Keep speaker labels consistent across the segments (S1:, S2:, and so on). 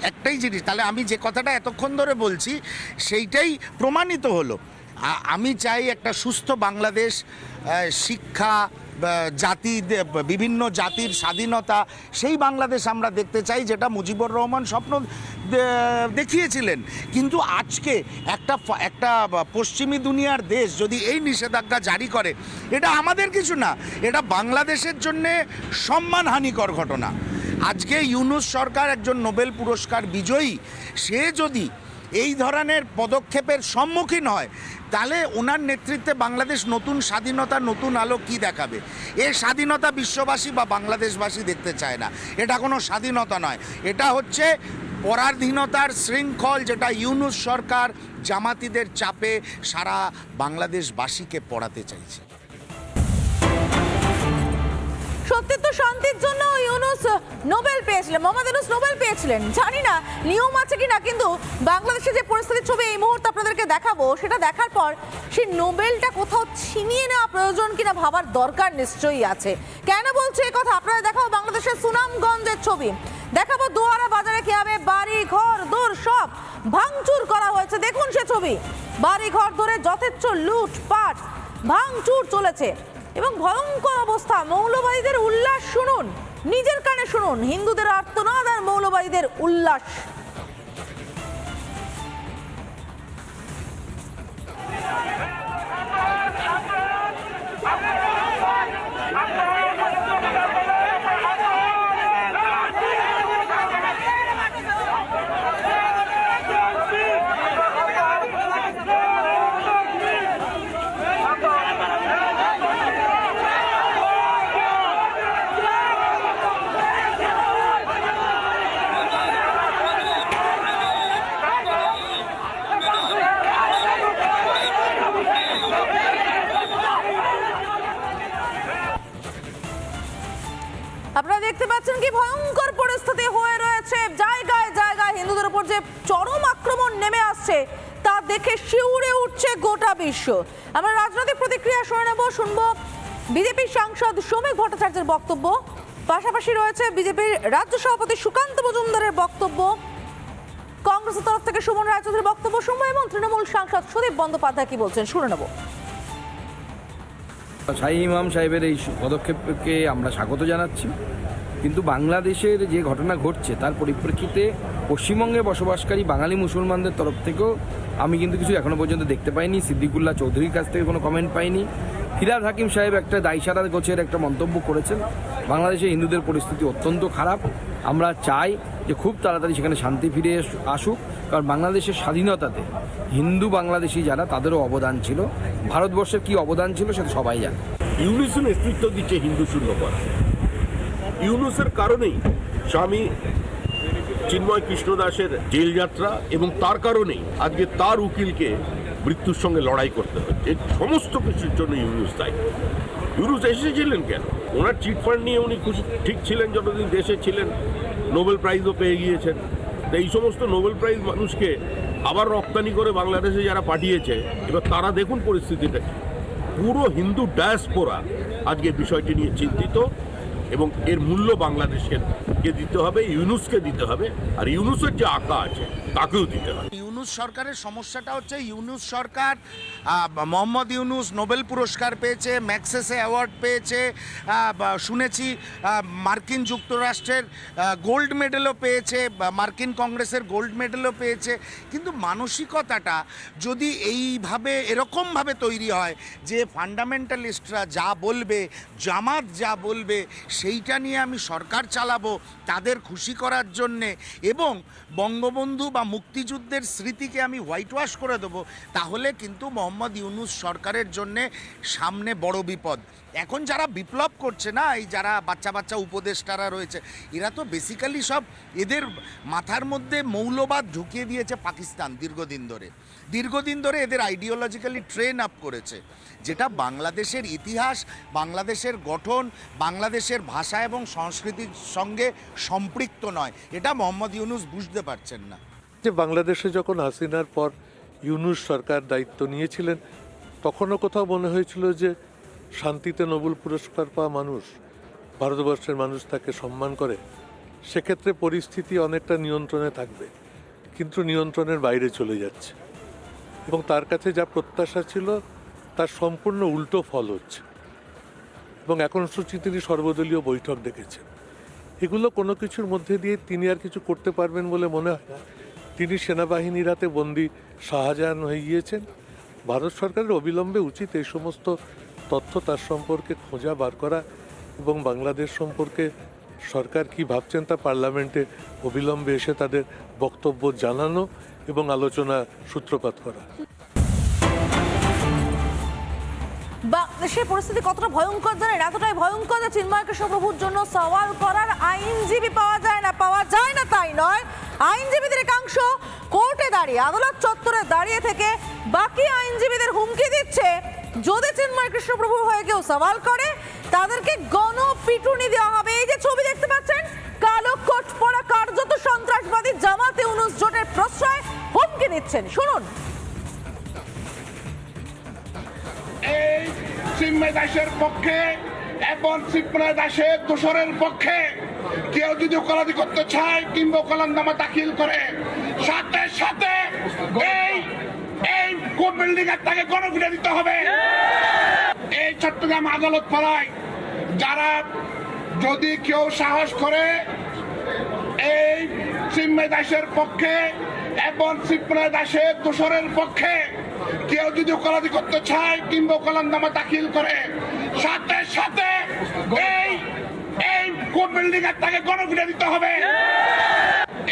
S1: একটাই জিনিস, তাহলে আমি যে কথাটা এতক্ষণ ধরে বলছি সেইটাই প্রমাণিত হলো। আমি চাই একটা সুস্থ বাংলাদেশ, শিক্ষা, জাতি, বিভিন্ন জাতির স্বাধীনতা, সেই বাংলাদেশ আমরা দেখতে চাই যেটা মুজিবুর রহমান স্বপ্ন দেখিয়েছিলেন। কিন্তু আজকে একটা পশ্চিমী দুনিয়ার দেশ যদি এই নিষেধাজ্ঞা জারি করে, এটা আমাদের কিছু না, এটা বাংলাদেশের জন্যে সম্মানহানিকর ঘটনা। আজকে ইউনূস সরকার একজন নোবেল পুরস্কার বিজয়ী, সে যদি এই ধরনের পদক্ষেপের সম্মুখীন হয়, তাহলে ওনার নেতৃত্বে বাংলাদেশ নতুন স্বাধীনতা, নতুন আলো কি দেখাবে? এ স্বাধীনতা বিশ্ববাসী বা বাংলাদেশবাসী দেখতে চায় না। এটা কোনো স্বাধীনতা নয়, এটা হচ্ছে পরাধীনতার শৃঙ্খল, যেটা ইউনূস সরকার জামাতিদের চাপে সারা বাংলাদেশবাসীকে পড়াতে চাইছে।
S2: সত্যি তো শান্তির জন্য ইউনূস নোবেল পেয়েছিলেন, মোহাম্মদ ইউনূস নোবেল পেয়েছিলেন। জানি না নিয়ম আছে কিনা, কিন্তু বাংলাদেশে যে পরিস্থিতির ছবি এই মুহূর্তে আপনাদেরকে দেখাবো, সেটা দেখার পর সেই নোবেলটা কোথাও ছিনিয়ে নেওয়া প্রয়োজন কিনা ভাবার দরকার নিশ্চয়ই আছে। কেন বলছে এই কথা? আপনারা দেখাবো বাংলাদেশের সুনামগঞ্জের ছবি, দেখাবো দোহারা বাজারে কিভাবে বাড়ি ঘর দোর সব ভাঙচুর করা হয়েছে। দেখুন সে ছবি, বাড়ি ঘর ধরে যথেচ্ছ লুটপাট ভাঙচুর চলেছে এবং ভয়ঙ্কর অবস্থা। মৌলবাদীদের উল্লাস শুনুন, নিজের কানে শুনুন, হিন্দুদের আর্তনাদ আর মৌলবাদীদের উল্লাস। আপনারা দেখতে পাচ্ছেন কি ভয়ঙ্কর পরিস্থিতি হয়ে রয়েছে। জায়গায় জায়গায় হিন্দুদের উপর যে চরম আক্রমণ নেমে আসছে, তা দেখে শিউরে উঠছে গোটা বিশ্ব। আমরা রাজনৈতিক প্রতিক্রিয়া শুনবো বিজেপির সাংসদ শ্রমিক ভট্টাচার্যের বক্তব্য, পাশাপাশি রয়েছে বিজেপির রাজ্য সভাপতি সুকান্ত মজুমদারের বক্তব্য, কংগ্রেসের তরফ থেকে সুমন রায়চৌধুরীর বক্তব্য শুনবো এবং তৃণমূল সাংসদ সুদীপ বন্দ্যোপাধ্যায় কি বলছেন শুনে নেব।
S3: শাহী ইমাম সাহেবের এই পদক্ষেপকে আমরা স্বাগত জানাচ্ছি, কিন্তু বাংলাদেশের যে ঘটনা ঘটছে তার পরিপ্রেক্ষিতে পশ্চিমবঙ্গে বসবাসকারী বাঙালি মুসলমানদের তরফ থেকেও আমি কিন্তু কিছু এখনও পর্যন্ত দেখতে পাইনি। সিদ্দিকুল্লাহ চৌধুরীর কাছ থেকে কোনো কমেন্ট পাইনি। ফিরহাদ হাকিম সাহেব একটা দায়সারা গোছের একটা মন্তব্য করেছেন। বাংলাদেশে হিন্দুদের পরিস্থিতি অত্যন্ত খারাপ। আমরা চাই যে খুব তাড়াতাড়ি সেখানে শান্তি ফিরে আসুক, কারণ বাংলাদেশের স্বাধীনতাতে হিন্দু বাংলাদেশি যারা, তাদেরও অবদান ছিল। ভারতবর্ষের কী অবদান ছিল সেটা সবাই জানে।
S4: ইউনূস নেতৃত্ব দিচ্ছে হিন্দু শূন্য করা। ইউনূসের কারণেই স্বামী চিন্ময় কৃষ্ণ দাসের জেল যাত্রা, এবং তার কারণেই আজকে তার উকিলকে মৃত্যুর সঙ্গে লড়াই করতে হচ্ছে। সমস্ত কিছুর জন্য ইউনূস দায়ী। ইউনূস এসেছিলেন কেন? ওনার চিটফান্ড নিয়ে উনি খুশি ঠিক ছিলেন যতদিন দেশে ছিলেন, নোবেল প্রাইজও পেয়ে গিয়েছেন। তো এই সমস্ত নোবেল প্রাইজ মানুষকে আবার রপ্তানি করে বাংলাদেশে যারা পাঠিয়েছে, এবার তারা দেখুন পরিস্থিতিটা কি। পুরো হিন্দু ডায়াসপোরা আজকে বিষয়টি নিয়ে চিন্তিত, এবং এর মূল্য বাংলাদেশকে দিতে হবে, ইউনূসকে দিতে হবে, আর ইউনূসের যে আঁকা আছে তাকেও দিতে হবে।
S1: ইউনূস সরকারের সমস্যাটা হচ্ছে, ইউনূস সরকার, মোহাম্মদ ইউনূস নোবেল পুরস্কার পেয়েছে, ম্যাগসেসে অ্যাওয়ার্ড পেয়েছে, শুনেছি মার্কিন যুক্তরাষ্ট্রের গোল্ড মেডেলও পেয়েছে, মার্কিন কংগ্রেসের গোল্ড মেডেলও পেয়েছে। কিন্তু মানসিকতাটা যদি এইভাবে এরকমভাবে তৈরি হয় যে ফান্ডামেন্টালিস্টরা যা বলবে, জামাত যা বলবে, সেইটা নিয়ে আমি সরকার চালাবো তাদের খুশি করার জন্যে, এবং বঙ্গবন্ধু বা মুক্তিযুদ্ধের স্মৃতিকে আমি হোয়াইট ওয়াশ করে দেবো, তাহলে কিন্তু মোহাম্মদ ইউনূস সরকারের জন্যে সামনে বড় বিপদ। এখন যারা বিপ্লব করছে না, এই যারা বাচ্চা বাচ্চা উপদেষ্টারা রয়েছে, এরা তো বেসিক্যালি সব এদের মাথার মধ্যে মৌলবাদ ঢুকিয়ে দিয়েছে পাকিস্তান দীর্ঘদিন ধরে এদের আইডিওলজিক্যালি ট্রেন আপ করেছে, যেটা বাংলাদেশের ইতিহাস, বাংলাদেশের গঠন, বাংলাদেশের ভাষা এবং সংস্কৃতির সঙ্গে সম্পৃক্ত নয়। এটা মোহাম্মদ ইউনূস বুঝতে পারছেন না।
S5: যে বাংলাদেশে যখন হাসিনার পর ইউনূস সরকার দায়িত্ব নিয়েছিলেন, তখনও কোথাও মনে হয়েছিল যে শান্তিতে নোবেল পুরস্কার পাওয়া মানুষ, ভারতবর্ষের মানুষ তাকে সম্মান করে। সেক্ষেত্রে পরিস্থিতি অনেকটা নিয়ন্ত্রণে থাকবে, কিন্তু নিয়ন্ত্রণের বাইরে চলে যাচ্ছে এবং তার কাছে যা প্রত্যাশা ছিল তার সম্পূর্ণ উল্টো ফল হচ্ছে। এবং এখন তিনি সর্বদলীয় বৈঠক ডেকেছেন। এগুলো কোনো কিছুর মধ্যে দিয়ে তিনি আর কিছু করতে পারবেন বলে মনে হয় না। তিনি সেনাবাহিনীর হাতে বন্দী শাহজাহান হয়ে গিয়েছেন। ভারত সরকারের অবিলম্বে উচিত এই সমস্ত তথ্য তার সম্পর্কে খোঁজা বার করা এবং বাংলাদেশ সম্পর্কে সরকার কি ভাবছেন তা পার্লামেন্টে অবিলম্বে এসে তাদের বক্তব্য জানানো এবং আলোচনা সূত্রপাত করা।
S2: বাংলাদেশের পরিস্থিতি কতটা ভয়ঙ্কর জানেন? এতটাই ভয়ঙ্কর যে চিন্ময় কৃষ্ণ প্রভুর জন্য সওয়াল করার আইনজীবী পাওয়া যায় না তাই নয়, আইনজীবীদের একাংশ কোর্টে দাঁড়িয়ে, আদালত চত্বরে দাঁড়িয়ে থেকে বাকি আইনজীবীদের হুমকি দিচ্ছে যদি চিন্ময় কৃষ্ণ প্রভুর হয়ে কেউ সওয়াল করে তাদেরকে গণপিটুনি দেওয়া হবে। এই যে ছবি দেখতে পাচ্ছেন, কালো কোট পরা কার্যত সন্ত্রাসবাদী জামাত ইউনূস জোটের প্রশ্রয় হুমকি দিচ্ছেন। শুনুন।
S6: এই চিন্ময় দাসের পক্ষে এবং চিন্ময় দাসের দোষরের পক্ষে কেউ যদি ওকালতি করতে চায় কিংবা ওকালতনামা দাখিল করে সাথে সাথে এই কোর্ট বিল্ডিং এর তাকে গণপিটুনি দিতে হবে। এই চট্টগ্রাম আদালত পাড়ায় যারা যদি কেউ সাহস করে এই চিন্ময় দাসের পক্ষে এবং চিন্ময় দাসের দোষরের পক্ষে কেউ যদি ওকালতি করতে চায় কিংবা ওকালতনামা দাখিল করে সাথে সাথে এই কোর্ট বিল্ডিং এর তাকে গণপিটুনি দিতে হবে।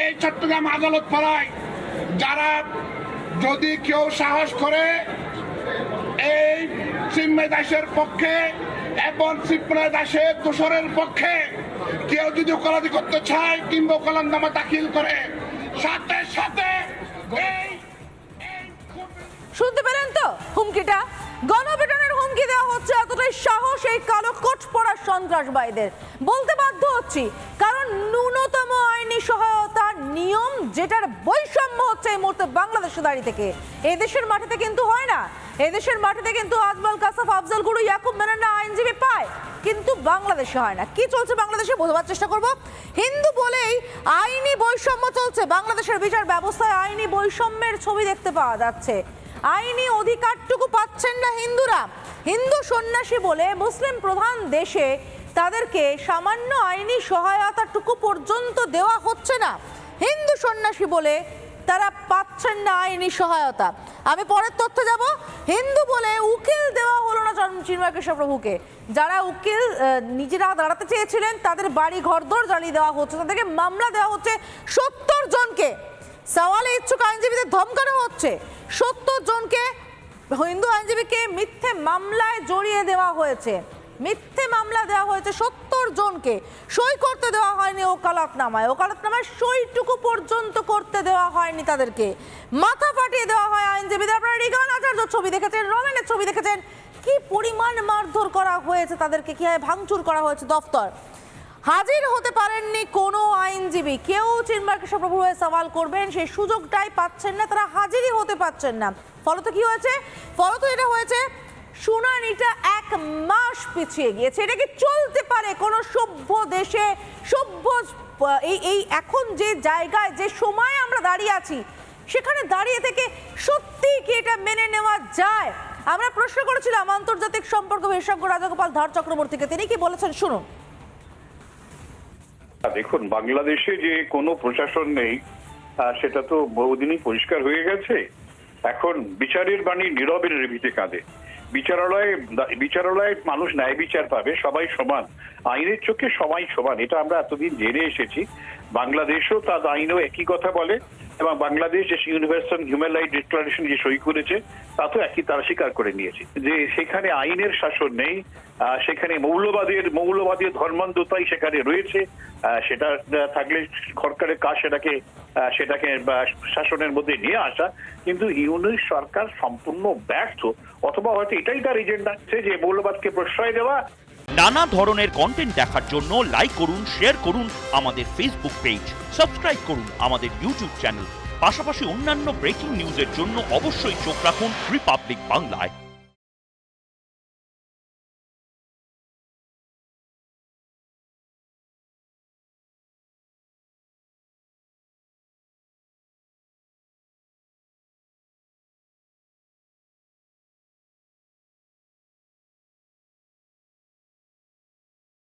S6: এই চট্টগ্রাম আদালত পাড়ায় যারা যদি কেউ সাহস করে এই চিন্ময় দাসের পক্ষে এবং চিন্ময় দাসের দোষরের পক্ষে কেউ যদি ওকালতি করতে চায় কিংবা ওকালতনামা দাখিল করে সাথে সাথে
S2: শুনতে পেলেন তো হুমকিটা? গণপিটুনির হুমকি দেওয়া হচ্ছে। এতটাই সাহস এই কালো কোট পরা সন্ত্রাসবাদীদের। বলতে বাধ্য হচ্ছি, কারণ ন্যূনতম আইনি সহায়তার নিয়ম যেটার বৈষম্য হচ্ছে এই মুহূর্তে বাংলাদেশে দাঁড়িয়ে থেকে। এদেশের মাটিতে কিন্তু হয় না, এদেশের মাটিতে কিন্তু আজমল কাসাফ, আফজাল গুরু, ইয়াকুব মেনন আইনজীবী পায়, কিন্তু বাংলাদেশে হয় না। কি চলছে বাংলাদেশে বোঝাবার চেষ্টা করব। হিন্দু বলেই আইনি বৈষম্য চলছে বাংলাদেশের বিচার ব্যবস্থায়। আইনি বৈষম্যের ছবি দেখতে পাওয়া যাচ্ছে। আইনি অধিকারটুকু পাচ্ছেন না হিন্দুরা। হিন্দু সন্ন্যাসী বলে মুসলিম প্রধান দেশে তাদেরকে সামান্য আইনি সহায়তাটুকু পর্যন্ত দেওয়া হচ্ছে না। হিন্দু সন্ন্যাসী বলে তারা পাচ্ছেন না আইনি সহায়তা। আমি পরের তথ্যে যাব। হিন্দু বলে উকিল দেওয়া হলো না চিন্ময় কৃষ্ণ প্রভুকে। যারা উকিল নিজেরা দাঁড়াতে চেয়েছিলেন তাদের বাড়ি ঘরদোর জ্বালিয়ে দেওয়া হচ্ছে, তাদেরকে মামলা দেওয়া হচ্ছে। 70 জনকে সওয়ালে ইচ্ছুক আইনজীবীদের ধমকানো হচ্ছে। 70 জনকে হিন্দু আইনজীবীকে মিথ্যে মামলায় জড়িয়ে দেওয়া হয়েছে, মিথ্যে মামলা দেওয়া হয়েছে 70 জনকে। সই করতে দেওয়া হয়নি ওকালতনামায়, ওকালতনামায় সইটুকু পর্যন্ত করতে দেওয়া হয়নি তাদেরকে। মাথা ফাটিয়ে দেওয়া হয় আইনজীবীদের। আপনারা রিগান আচার্য ছবি দেখেছেন, রমেনের ছবি দেখেছেন, কি পরিমাণ মারধর করা হয়েছে তাদেরকে, কিভাবে ভাঙচুর করা হয়েছে দফতর। হাজির হতে পারেননি কোনো আইনজীবী। কেউ চিন্ময় কৃষ্ণ প্রভু হয়ে সওয়াল করবেন সেই সুযোগটাই পাচ্ছেন না, তারা হাজিরই হতে পারছেন না। ফলত কি হয়েছে? ফলত এটা হয়েছে শুনানিটা 1 মাস পিছিয়ে গিয়েছে। এটা কি চলতে পারে কোনো সভ্য দেশে? সভ্য এই এখন যে জায়গায় যে সময় আমরা দাঁড়িয়ে আছি সেখানে দাঁড়িয়ে থেকে সত্যি কি এটা মেনে নেওয়া যায়? আমরা প্রশ্ন করেছিলাম আন্তর্জাতিক সম্পর্ক বিশেষজ্ঞ রাজাগোপাল ধর চক্রবর্তীকে, তিনি কি বলেছেন শুনুন।
S7: দেখুন, বাংলাদেশে যে কোনো প্রশাসন নেই সেটা তো বহুদিনই পরিষ্কার হয়ে গেছে। এখন বিচারের বাণী নীরবে নিভৃতে কাঁদে। বিচারালয়ে মানুষ ন্যায় বিচার পাবে, সবাই সমান, আইনের চোখে সবাই সমান, এটা আমরা এতদিন জেনে এসেছি। বাংলাদেশও তার আইনও একই কথা বলে এবং বাংলাদেশ যে ইউনিভার্সাল হিউম্যান রাইট ডিক্লারেশন যে সই করেছে তা তো একই তারা স্বীকার করে নিয়েছে যে সেখানে আইনের শাসন নেই, সেখানে মৌলবাদী ধর্মান্ধতাই সেখানে রয়েছে। সেটা থাকলে সরকারের কাজ সেটাকে শাসনের মধ্যে নিয়ে আসা, কিন্তু ইউনিট সরকার সম্পূর্ণ ব্যর্থ, অথবা হয়তো এটাই তার এজেন্ডা যে মৌলবাদকে প্রশ্রয় দেওয়া।
S8: নানা ধরনের কন্টেন্ট দেখার জন্য লাইক করুন, শেয়ার করুন আমাদের ফেসবুক পেজ, সাবস্ক্রাইব করুন আমাদের ইউটিউব চ্যানেল। পাশাপাশি অন্যান্য ব্রেকিং নিউজের জন্য অবশ্যই চোখ রাখুন রিপাবলিক বাংলায়।